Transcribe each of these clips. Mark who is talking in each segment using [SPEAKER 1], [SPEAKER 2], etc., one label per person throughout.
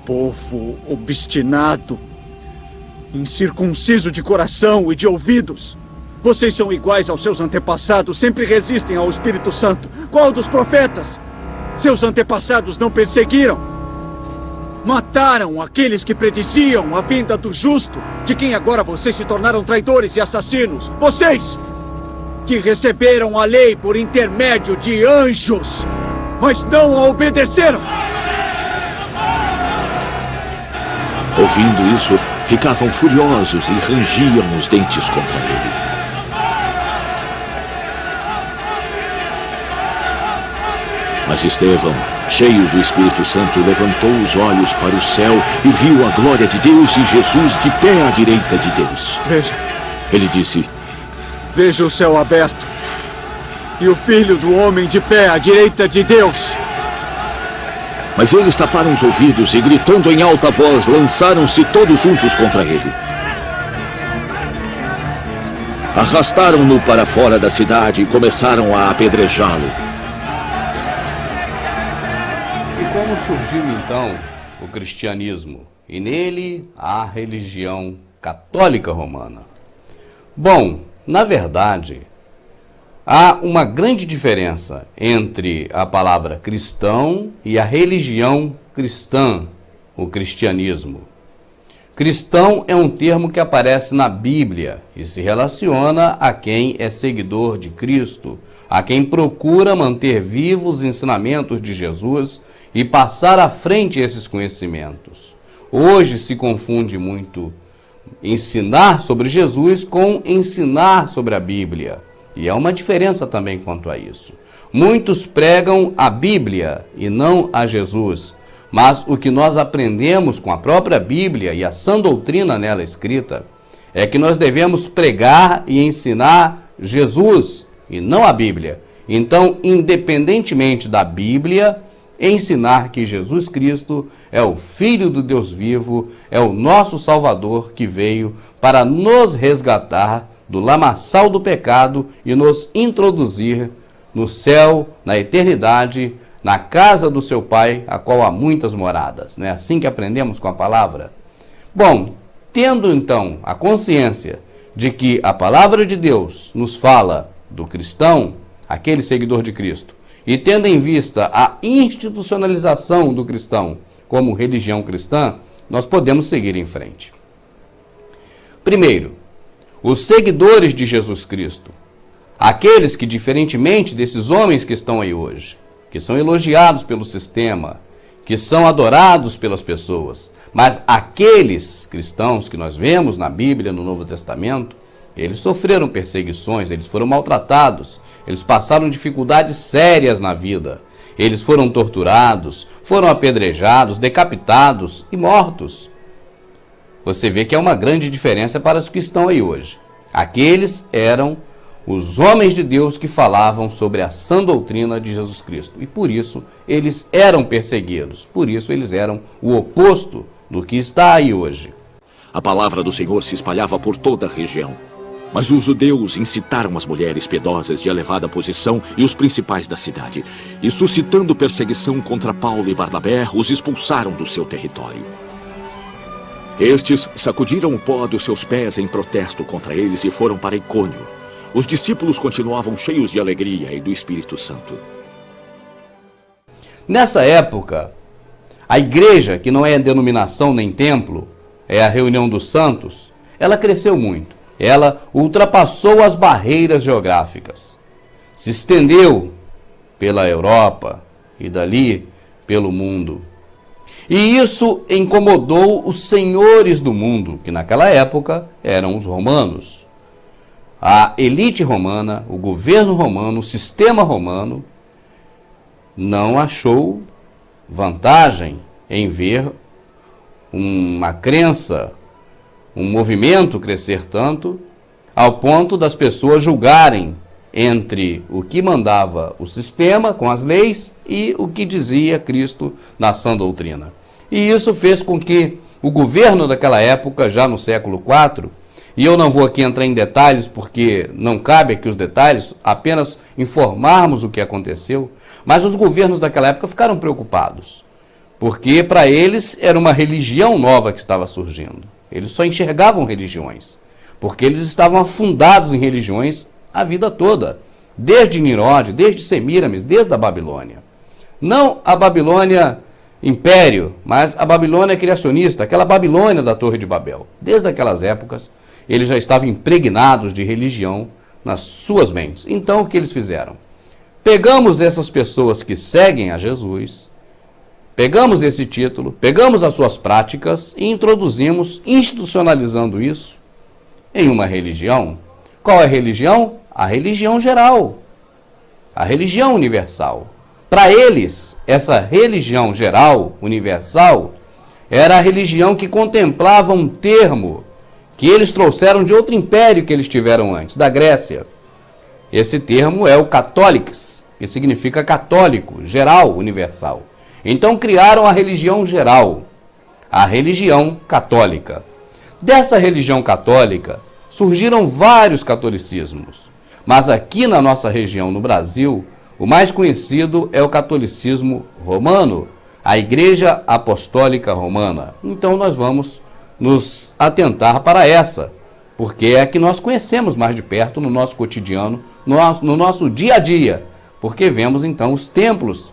[SPEAKER 1] Povo obstinado, incircunciso de coração e de ouvidos. Vocês são iguais aos seus antepassados, sempre resistem ao Espírito Santo. Qual dos profetas? Seus antepassados não perseguiram? Mataram aqueles que prediziam a vinda do justo, de quem agora vocês se tornaram traidores e assassinos. Vocês, que receberam a lei por intermédio de anjos, mas não a obedeceram.
[SPEAKER 2] Ouvindo isso, ficavam furiosos e rangiam os dentes contra ele. Mas Estevão, cheio do Espírito Santo, levantou os olhos para o céu e viu a glória de Deus e Jesus de pé à direita de Deus.
[SPEAKER 1] Veja.
[SPEAKER 2] Ele disse:
[SPEAKER 1] Veja o céu aberto e o Filho do Homem de pé à direita de Deus.
[SPEAKER 2] Mas eles taparam os ouvidos e, gritando em alta voz, lançaram-se todos juntos contra ele. Arrastaram-no para fora da cidade e começaram a apedrejá-lo.
[SPEAKER 3] Como surgiu então o cristianismo e nele a religião católica romana? Bom, na verdade, há uma grande diferença entre a palavra cristão e a religião cristã, o cristianismo. Cristão é um termo que aparece na Bíblia e se relaciona a quem é seguidor de Cristo, a quem procura manter vivos os ensinamentos de Jesus e passar à frente esses conhecimentos. Hoje se confunde muito ensinar sobre Jesus com ensinar sobre a Bíblia. E há uma diferença também quanto a isso. Muitos pregam a Bíblia e não a Jesus. Mas o que nós aprendemos com a própria Bíblia e a sã doutrina nela escrita é que nós devemos pregar e ensinar Jesus e não a Bíblia. Então, independentemente da Bíblia, ensinar que Jesus Cristo é o Filho do Deus vivo, é o nosso Salvador que veio para nos resgatar do lamaçal do pecado e nos introduzir no céu, na eternidade, na casa do seu Pai, a qual há muitas moradas. Não é assim que aprendemos com a palavra? Bom, tendo então a consciência de que a palavra de Deus nos fala do cristão, aquele seguidor de Cristo, e tendo em vista a institucionalização do cristão como religião cristã, nós podemos seguir em frente. Primeiro, os seguidores de Jesus Cristo, aqueles que, diferentemente desses homens que estão aí hoje, que são elogiados pelo sistema, que são adorados pelas pessoas, mas aqueles cristãos que nós vemos na Bíblia, no Novo Testamento, eles sofreram perseguições, eles foram maltratados, eles passaram dificuldades sérias na vida, eles foram torturados, foram apedrejados, decapitados e mortos. Você vê que é uma grande diferença para os que estão aí hoje. Aqueles eram os homens de Deus que falavam sobre a sã doutrina de Jesus Cristo. E por isso eles eram perseguidos, por isso eles eram o oposto do que está aí hoje.
[SPEAKER 2] A palavra do Senhor se espalhava por toda a região. Mas os judeus incitaram as mulheres piedosas de elevada posição e os principais da cidade, e suscitando perseguição contra Paulo e Barnabé, os expulsaram do seu território. Estes sacudiram o pó dos seus pés em protesto contra eles e foram para Icônio. Os discípulos continuavam cheios de alegria e do Espírito Santo.
[SPEAKER 3] Nessa época, a igreja, que não é denominação nem templo, é a reunião dos santos, ela cresceu muito. Ela ultrapassou as barreiras geográficas, se estendeu pela Europa e dali pelo mundo. E isso incomodou os senhores do mundo, que naquela época eram os romanos. A elite romana, o governo romano, o sistema romano, não achou vantagem em ver uma crença, um movimento crescer tanto, ao ponto das pessoas julgarem entre o que mandava o sistema com as leis e o que dizia Cristo na sã doutrina. E isso fez com que o governo daquela época, já no século IV, e eu não vou aqui entrar em detalhes porque não cabe aqui os detalhes, apenas informarmos o que aconteceu, mas os governos daquela época ficaram preocupados, porque para eles era uma religião nova que estava surgindo. Eles só enxergavam religiões, porque eles estavam afundados em religiões a vida toda, desde Nimrod, desde Semíramis, desde a Babilônia. Não a Babilônia império, mas a Babilônia criacionista, aquela Babilônia da Torre de Babel. Desde aquelas épocas, eles já estavam impregnados de religião nas suas mentes. Então, o que eles fizeram? Pegamos essas pessoas que seguem a Jesus, pegamos esse título, pegamos as suas práticas e introduzimos, institucionalizando isso em uma religião. Qual é a religião? A religião geral, a religião universal. Para eles, essa religião geral, universal, era a religião que contemplava um termo que eles trouxeram de outro império que eles tiveram antes, da Grécia. Esse termo é o católicos, que significa católico, geral, universal. Então criaram a religião geral, a religião católica. Dessa religião católica surgiram vários catolicismos, mas aqui na nossa região, no Brasil, o mais conhecido é o catolicismo romano, a Igreja Apostólica Romana. Então nós vamos nos atentar para essa, porque é a que nós conhecemos mais de perto no nosso cotidiano, no nosso dia a dia, porque vemos então os templos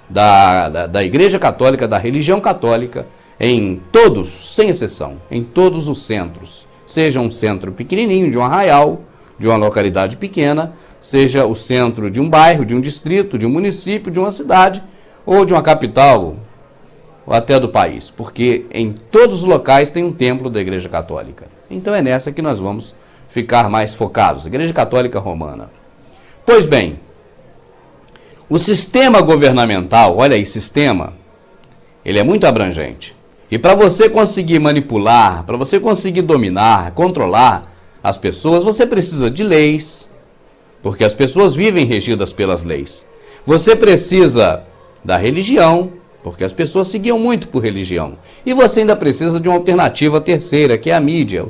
[SPEAKER 3] da Igreja Católica, da religião católica, em todos, sem exceção, em todos os centros, seja um centro pequenininho, de um arraial, de uma localidade pequena, seja o centro de um bairro, de um distrito, de um município, de uma cidade, ou de uma capital, ou até do país, porque em todos os locais tem um templo da Igreja Católica. Então é nessa que nós vamos ficar mais focados, Igreja Católica Romana. Pois bem, o sistema governamental, olha aí, sistema, ele é muito abrangente. E para você conseguir manipular, para você conseguir dominar, controlar as pessoas, você precisa de leis, porque as pessoas vivem regidas pelas leis. Você precisa da religião, porque as pessoas seguiam muito por religião. E você ainda precisa de uma alternativa terceira, que é a mídia.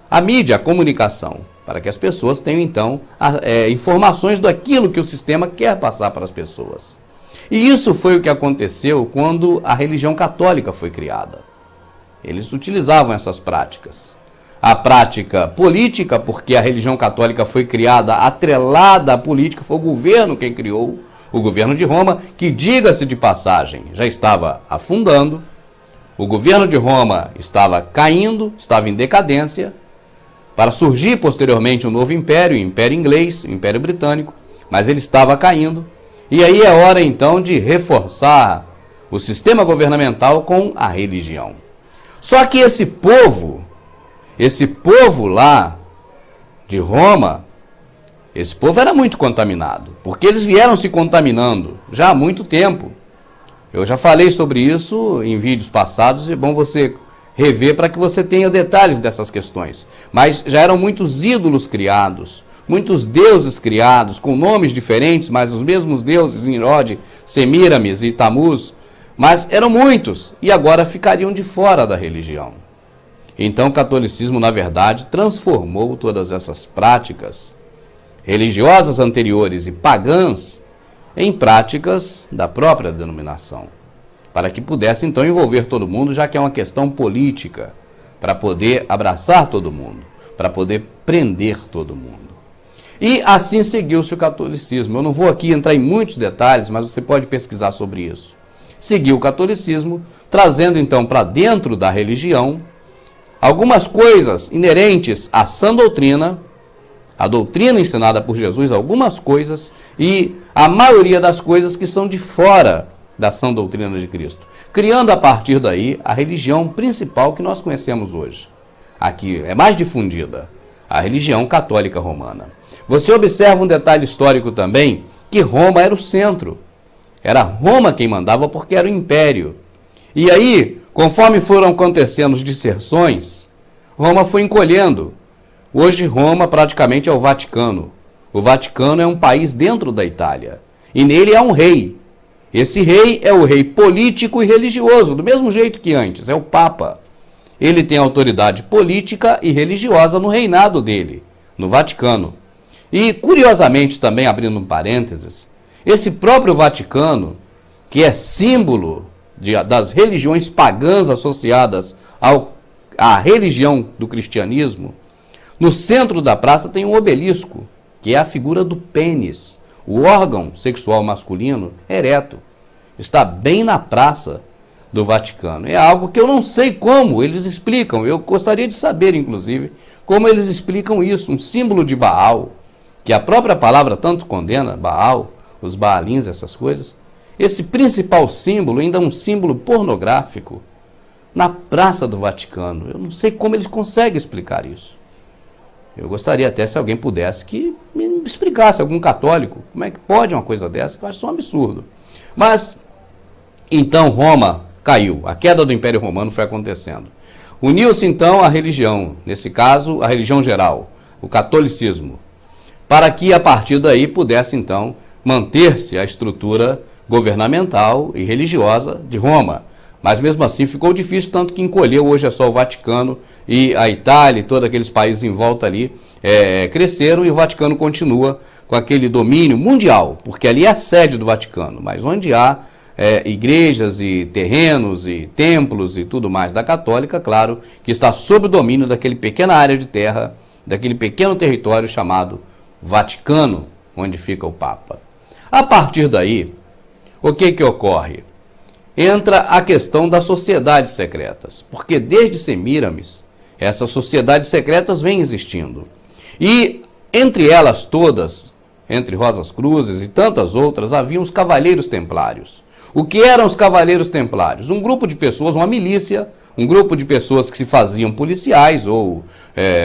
[SPEAKER 3] A mídia, a comunicação, para que as pessoas tenham, então, informações daquilo que o sistema quer passar para as pessoas. E isso foi o que aconteceu quando a religião católica foi criada. Eles utilizavam essas práticas. A prática política, porque a religião católica foi criada atrelada à política, foi o governo quem criou, o governo de Roma, que, diga-se de passagem, já estava afundando, o governo de Roma estava caindo, estava em decadência, para surgir posteriormente um novo império, o Império Inglês, o Império Britânico, mas ele estava caindo, e aí é hora então de reforçar o sistema governamental com a religião. Só que esse povo lá de Roma, esse povo era muito contaminado, porque eles vieram se contaminando já há muito tempo. Eu já falei sobre isso em vídeos passados, é bom você rever para que você tenha detalhes dessas questões. Mas já eram muitos ídolos criados, muitos deuses criados, com nomes diferentes, mas os mesmos deuses, Nimrod, Semíramis e Tamuz, mas eram muitos, e agora ficariam de fora da religião. Então o catolicismo, na verdade, transformou todas essas práticas religiosas anteriores e pagãs em práticas da própria denominação, para que pudesse então envolver todo mundo, já que é uma questão política, para poder abraçar todo mundo, para poder prender todo mundo. E assim seguiu-se o catolicismo. Eu não vou aqui entrar em muitos detalhes, mas você pode pesquisar sobre isso. Seguiu o catolicismo, trazendo então para dentro da religião algumas coisas inerentes à sã doutrina, a doutrina ensinada por Jesus, algumas coisas, e a maioria das coisas que são de fora da sã doutrina de Cristo, criando a partir daí a religião principal que nós conhecemos hoje. Aqui é mais difundida, a religião católica romana. Você observa um detalhe histórico também, que Roma era o centro. Era Roma quem mandava porque era o império. E aí, conforme foram acontecendo as dissersões, Roma foi encolhendo. Hoje Roma praticamente é o Vaticano. O Vaticano é um país dentro da Itália. E nele há um rei. Esse rei é o rei político e religioso, do mesmo jeito que antes, é o Papa. Ele tem autoridade política e religiosa no reinado dele, no Vaticano. E, curiosamente, também abrindo um parênteses, esse próprio Vaticano, que é símbolo das religiões pagãs associadas à religião do cristianismo, no centro da praça tem um obelisco, que é a figura do pênis, o órgão sexual masculino ereto. Está bem na praça do Vaticano. É algo que eu não sei como eles explicam. Eu gostaria de saber, inclusive, como eles explicam isso. Um símbolo de Baal, que a própria palavra tanto condena, Baal, os Baalins, essas coisas. Esse principal símbolo ainda é um símbolo pornográfico na Praça do Vaticano. Eu não sei como eles conseguem explicar isso. Eu gostaria até se alguém pudesse que me explicasse, algum católico, como é que pode uma coisa dessa, que eu acho isso um absurdo. Mas, então, Roma caiu. A queda do Império Romano foi acontecendo. Uniu-se, então, a religião, nesse caso, a religião geral, o catolicismo, para que, a partir daí, pudesse, então, manter-se a estrutura governamental e religiosa de Roma. Mas mesmo assim ficou difícil, tanto que encolheu. Hoje é só o Vaticano e a Itália e todos aqueles países em volta ali cresceram, e o Vaticano continua com aquele domínio mundial, porque ali é a sede do Vaticano, mas onde há igrejas e terrenos e templos e tudo mais da católica, claro, que está sob o domínio daquele pequena área de terra, daquele pequeno território chamado Vaticano, onde fica o Papa. A partir daí, o que ocorre? Entra a questão das sociedades secretas, porque desde Semíramis, essas sociedades secretas vêm existindo. E entre elas todas, entre Rosas Cruzes e tantas outras, haviam os Cavaleiros Templários. O que eram os Cavaleiros Templários? Um grupo de pessoas, uma milícia, um grupo de pessoas que se faziam policiais ou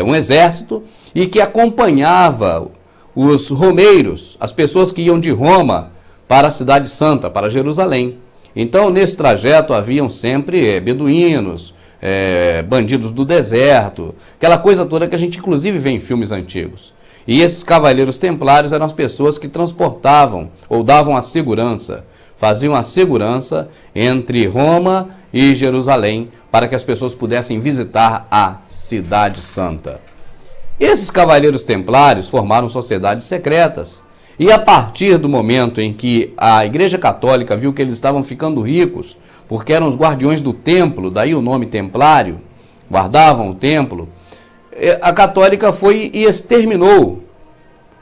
[SPEAKER 3] um exército, e que acompanhava os romeiros, as pessoas que iam de Roma para a Cidade Santa, para Jerusalém. Então, nesse trajeto, haviam sempre beduínos, bandidos do deserto, aquela coisa toda que a gente, inclusive, vê em filmes antigos. E esses cavaleiros templários eram as pessoas que transportavam ou davam a segurança, faziam a segurança entre Roma e Jerusalém, para que as pessoas pudessem visitar a Cidade Santa. Esses cavaleiros templários formaram sociedades secretas. E a partir do momento em que a Igreja Católica viu que eles estavam ficando ricos, porque eram os guardiões do templo, daí o nome templário, guardavam o templo, a Católica foi e exterminou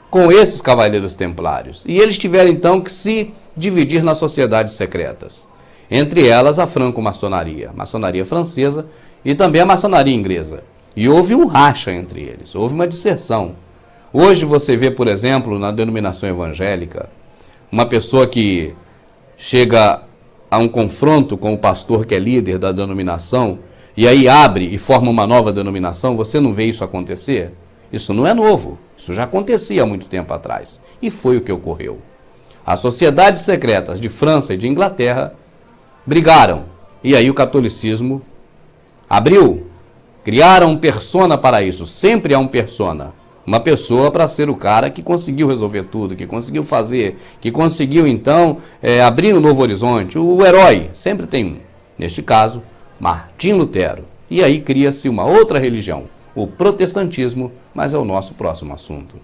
[SPEAKER 3] com esses cavaleiros templários. E eles tiveram então que se dividir nas sociedades secretas. Entre elas a franco-maçonaria, maçonaria francesa e também a maçonaria inglesa. E houve um racha entre eles, houve uma dissersão. Hoje você vê, por exemplo, na denominação evangélica, uma pessoa que chega a um confronto com o pastor que é líder da denominação, e aí abre e forma uma nova denominação. Você não vê isso acontecer? Isso não é novo, isso já acontecia há muito tempo atrás. E foi o que ocorreu. As sociedades secretas de França e de Inglaterra brigaram, e aí o catolicismo abriu. Criaram um persona para isso, sempre há um persona. Uma pessoa para ser o cara que conseguiu resolver tudo, que conseguiu fazer, que conseguiu então abrir um novo horizonte. O herói sempre tem um. Neste caso, Martim Lutero. E aí cria-se uma outra religião, o protestantismo, mas é o nosso próximo assunto.